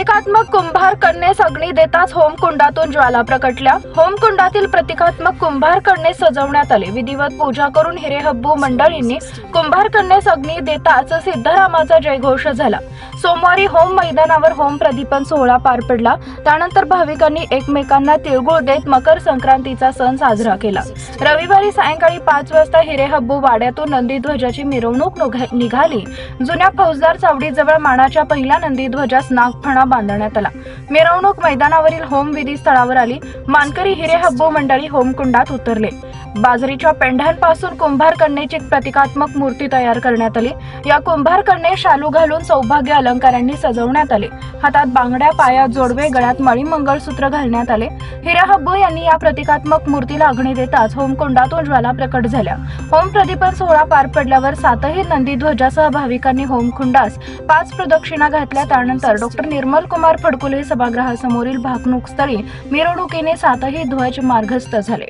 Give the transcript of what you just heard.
प्रतिकात्मक कुंभार कन्येस अग्नी देताच होमकुंडातून ज्वाला प्रकटल्या। होमकुंडातील प्रतिकात्मक कुंभार कन्ये सजवण्यात आले। विधिवत पूजा करून हिरेहब्बू मंडळींनी कुंभार कन्येस अग्नी देताच सिद्धरामाचा जयघोष झाला। सोमवारी होम मैदानावर होम प्रदीपन सोहळा पार पडला। त्यानंतर भाविकांनी एकमेकांना तिळगुळ देत मकर संक्रांतीचा सण साजरा केला। रविवारी सायंकाळी 5 वाजता हिरेहब्बू वाड्यातून नंदीध्वजाची मिरवणूक निघाली। जुन्या फौजदार चावडीजवळ मानाच्या पहिल्या नंदीध्वजास नागफणा बांधण्यात आला। मिरवणूक मैदानावरील होम विधी स्थळावर आली। मानकरी हिरेहब्बू मंडळी होमकुंडात उतरले। बाजरीच्या पेंढ्यांपासून कुंभार कन्येची प्रतिकात्मक मूर्ती तयार करण्यात आली। या कुंभार कन्ये शालू घालून सौभाग्य अलंकारांनी सजवण्यात आले। हातात बांगड्या, पायात जोडवे, गळ्यात मणी मंगळसूत्र घालण्यात आले। हिरेहब्बू यांनी या प्रतिकात्मक मूर्तीला अग्नी देताच होमकुंडातून ज्वाला प्रकट झाल्या। होम प्रदीपन सोहळा पार पडल्यावर 7ही नंदीध्वजासह भाविकांनी होमकुंडास 5 प्रदक्षिणा घातल्या। त्यानंतर डॉ. निर्मल कुमार फडकुले सभागृहासमोरील भाकणूक स्थळी मिरवणुकीने 7ही ध्वज मार्गस्थ झाले।